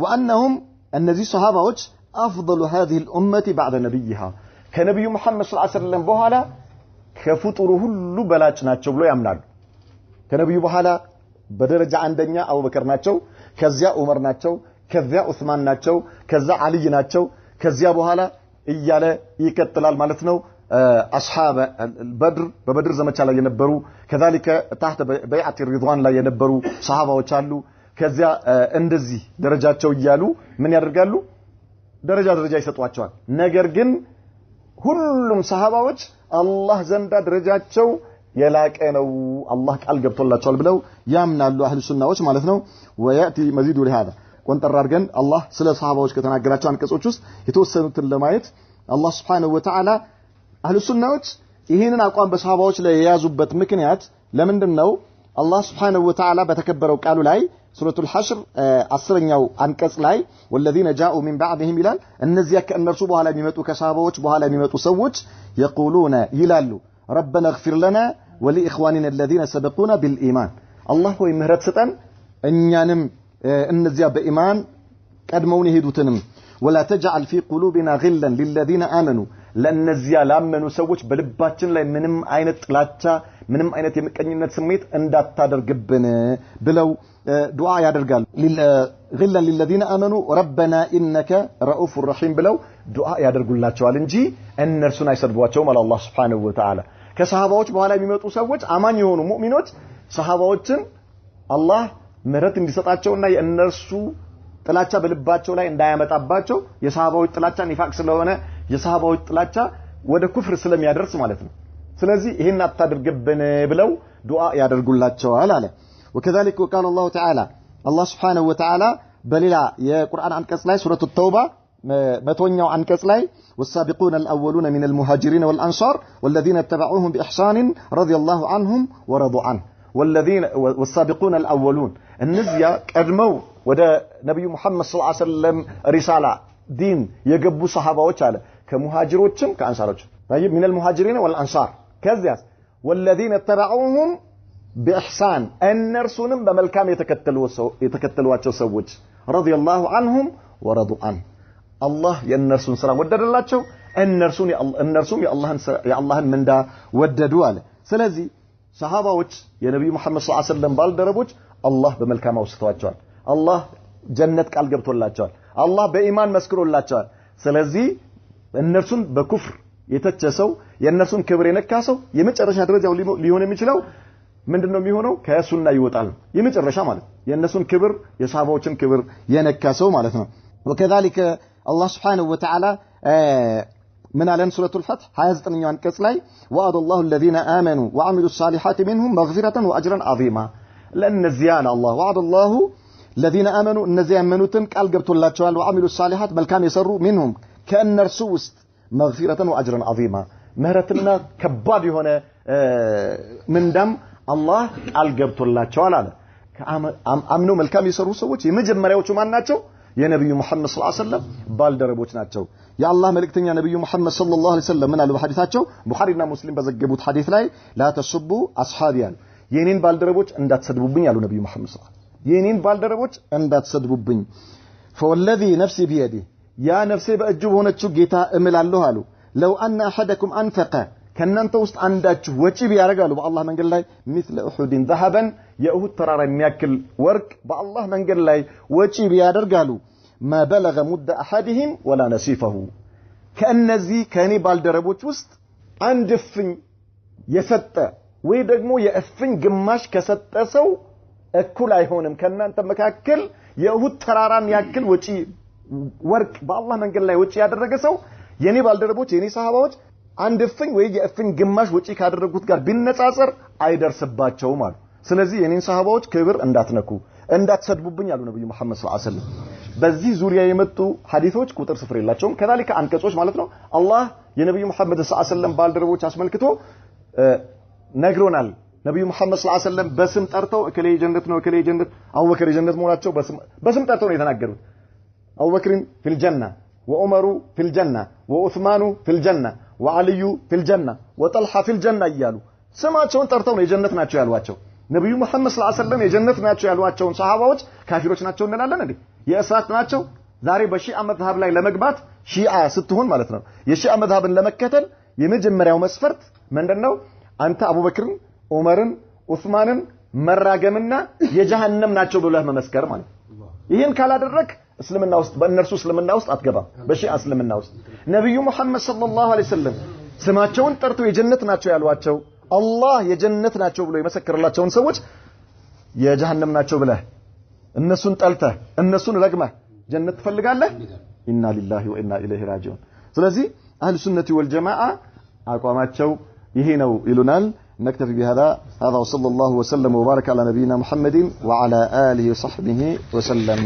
وأنهم النبي صحابة وجه أفضل هذه الأمة بعد نبيها كنبي محمد صلى الله عليه وسلم بوهلا ከፍጡሩ ሁሉ በላጭ ናቸው ብሎ ያምናሉ ከነብዩ በኋላ በደረጃ አንደኛ አቡበከር ናቸው ከዚያ ዑመር ናቸው ከዚያ ዑስማን ናቸው ከዛ አልይ ናቸው ከዚያ በኋላ እያለ ይከተላል ማለት ነው አስሐበ በድር በበድር ዘመቻ ላይ የነበሩ ከذلك تحت بيعه الرضوان ላይ የነበሩ ሰሃባዎች አሉ ከዚያ እንደዚህ ደረጃቸው እያሉ ምን ያደርጋሉ ደረጃ ይሰጧቸዋል ነገር ግን ሁሉም ሰሃባዎች አላህ ዘንዳ ደረጃቸው የላቀ ነው አላህ ቃል ገብቶላቸዋል ብለው ያምናሉ አህሉ ሱናዎች ማለት ነው وياتي مزيد لهذا ቆንጠር አድርገን አላህ ስለ ሰሃባዎች ከተናገራቸው አንቀጾች ውስጥ የተወሰኑትን ለማየት አላህ Subhanahu Wa Ta'ala አህሉ ሱናዎች ይሄንን አቋም በሰሃባዎች ላይ የያዙበት ምክንያት ለምንድነው አላህ Subhanahu Wa Ta'ala በተከበረው ቃሉ ላይ ሱረቱል ሐሽር 10ኛው አንቀጽ ላይ والذين جاءوا من بعدهم ይላል እነዚያ ከእነርሱ በኋላ የሚመጡ ከሰሃባዎች በኋላ የሚመጡ ሰዎች يقولون ይላሉ ربنا اغفر لنا ولإخواننا الذين سبقونا بالإيمان الله هو مهرت ستان أنيانم النزيا بإيمان قدمون يهدوتنم ولا تجعل في قلوبنا غلا للذين آمنوا لأن النزيا لامنوا سوش بلباتشن لا منم عينة طلاتشا منم عينة يمكنينة سميت اندات تادرقبن بلو دعاء يادرقال غلا للذين آمنوا ربنا إنك رؤوف رحيم بلو دعاء يادرقل الله تعالى أن نرسنا يسربواتهم على الله سبحانه وتعالى كصحابوች በኋላ የሚመጡ ሰዎች አማኝ የሆኑ ሙእሚኖች ሰሃባዎችን አላህ ምህረት እንዲሰጣቸውና የእነርሱ ጥላቻ በልባቸው ላይ እንዳያመጣባቸው የሰሃባዎች ጥላቻ ኒፋቅ ስለሆነ የሰሃባዎች ጥላቻ ወደ ኩፍር ስለሚያደርስ ማለት ነው ስለዚህ ይሄን አታድርግብን ብለው ዱዓ ያደርጉላቸዋል አለ وكذلك وقال الله تعالى الله سبحانه وتعالى በሌላ የቁርአን አንቀጽ ላይ ሱረቱ ተውባ መቶኛው አንቀጽ ላይ والسابقون الأولون من المهاجرين والأنصار والذين اتبعوهم بإحسان رضي الله عنهم ورضوا عنه والسابقون الأولون النزيا قدموا ودا نبي محمد صلى الله عليه وسلم رسالة دين يقبوا صحابة على كمهاجروتهم كأنصاروتهم طيب من المهاجرين والأنصار كذا والذين اتبعوهم بإحسان النرسون بملكام يتكتلوا سوج رضي الله عنهم ورضوا عنه الله የነርሱን ስራ ወደደላቸው እነርሱም የአላህን ምንዳ ወደዱ አለ ስለዚህ ሰሃባዎች የነብዩ መሐመድ ሰለላሁ ዐለይሂ ወሰለም ባልደረቦች አላህ በመልካም አውስተዋቸዋል አላህ ጀነት ቃል ገብቶላቸዋል አላህ በኢማን መስክሮላቸዋል ስለዚህ እነርሱን በኩፍር የተቸሰው የነርሱን ክብር የነካሰው የመጨረሻ ደረጃው ሊሆን የሚችለው ምንድነው የሚሆነው ከሱና ይወጣል የመጨረሻ ማለት የነሱን ክብር የሰሃባዎችን ክብር የነካሰው ማለት ነው وكذلك الله سبحانه وتعالى من على سورة الفتح 29 አንቀጽ ላይ وعد الله الذين آمنوا وعملوا الصالحات منهم مغفرة وأجرا عظيما لأن زيادة الله وعد الله الذين آمنوا الذين آمنوا ቃል ገብቶላቸዋል وعملوا الصالحات መልካም የሰሩ منهم ከእነርሱ ውስጥ مغفرة وأجرا عظيما ምህረትና ከባድ የሆነ ምንዳም አላህ ቃል ገብቶላቸዋል አለ አምነው መልካም የሰሩ ሰዎች የመጀመሪያዎቹ ማን ናቸው የነብዩ መሐመድ ሰለላሁ ዐለይሂ ወሰለም ባልደረቦች ናቸው የአላህ መልእክተኛ ነብዩ መሐመድ ሰለላሁ ዐለይሂ ወሰለም ምን አሉ በሐዲሳቸው ቡኻሪና ሙስሊም በዘገቡት ሐዲስ ላይ لا تسبوا اصحابي የኔን ባልደረቦች እንዳትሰድቡብኝ አሉ ነብዩ መሐመድ ሰለላሁ ዐለይሂ ወሰለም የኔን ባልደረቦች እንዳትሰድቡብኝ فوالذي نفسي بيده يا نفسي በእጁ ሆነችው ጌታ እምላለሁ አሉ لو ان احدكم انفق ከናንተ ውስጥ አንዳችሁ ወጪ ቢያረጋሉ በአላህ መንገድ ላይ مثل احد ذهبا የኡሁድ ተራራ የሚያክል ወርቅ በአላህ መንገድ ላይ ወጪ ቢያደርጋሉ ما بلغ مد احدهم ولا نصيفه ከነዚህ ከኔ ባልደረቦች ውስጥ አንድ እፍኝ የሰጠ ወይ ደግሞ የእፍኝ ግማሽ ከሰጠ ሰው እኩል አይሆንም ከናንተ መካከል የኡሁድ ተራራን ያክል ወጪ ወርቅ በአላህ መንገድ ላይ ወጪ ያደረገ ሰው የኔ ባልደረቦች የኔ ሰሃባዎች አንድ እፍኝ ወይ የእፍኝ ግማሽ ወጪ ካደረጉት ጋር ቢነጻጸር አይደርስባቸውም አሉ ስለዚህ የኔን ሰሃባዎች ክብር እንዳትነኩ እንዳትሰድቡብኝ አሉ ነብዩ መሐመድ ሰለላሁ ዐለይሂ ወሰለም በዚህ ዙሪያ የመጡ ሐዲሶች ቁጥር ስፍር የላቸውም ከذلك አንቀጾች ማለት ነው አላህ የነብዩ መሐመድ ሰለላሁ ዐለይሂ ወሰለም ባልደረቦች አስመልክቶ ነግሮናል ነብዩ መሐመድ ሰለላሁ ዐለይሂ ወሰለም በስም ጠርተው እከሌ ጀነት ነው እከሌ ጀነት አቡበክር ጀነት መሆናቸው በስም ጠርተው ነው የተናገሩት አቡበክርን ፊል ጀና ወዑመሩ ፊል ጀና ወዑስማኑ ፊል ጀና ወዓልዩ ፊል ጀና ወጠልሃ ፊል ጀና እያሉ ስማቸውን ጠርተው ነው የጀነት ናቸው ያሏቸው ነብዩ መሐመድ ሰለላሁ ዐለይሂ ወሰለም የጀነት ናቸው ያሏቸውን ሰሃባዎች ካፊሮች ናቸው እንላለን እንዴ የእሳት ናቸው ዛሬ በሺዓ መዝሐብ ላይ ለመግባት ሺዓ ስትሆን ማለት ነው የሺዓ መዝሐብን ለመከተል የመጀመሪያው መስፈርት ምንድነው አንተ አቡበክርን ዑመርን ዑስማንን መራገምና የጀሃነም ናቸው ብለህ መመስከር ማለት ይሄን ካላደረክ እስልምና ውስጥ በእነርሱ እስልምና ውስጥ አትገባም በሺዓ እስልምና ውስጥ ነብዩ መሐመድ ሰለላሁ ዐለይሂ ወሰለም ስማቸውን ጠርተው የጀነት ናቸው ያሏቸው አላህ የጀነት ናቸው ብሎ የመሰከረላቸውን ሰዎች የጀሃነም ናቸው ብለህ እነሱን ጠልተህ እነሱን ረግመህ ጀነት ትፈልጋለህ ኢና ሊላሂ ወኢና ኢለይሂ ራጂዑን ስለዚህ አህሉ ሱነቲ ወል ጀማዓ አቋማቸው ይሄ ነው ይሉናል نكتفي بهذا هذا وصلى الله وسلم وبارك على نبينا محمد وعلى آله وصحبه وسلم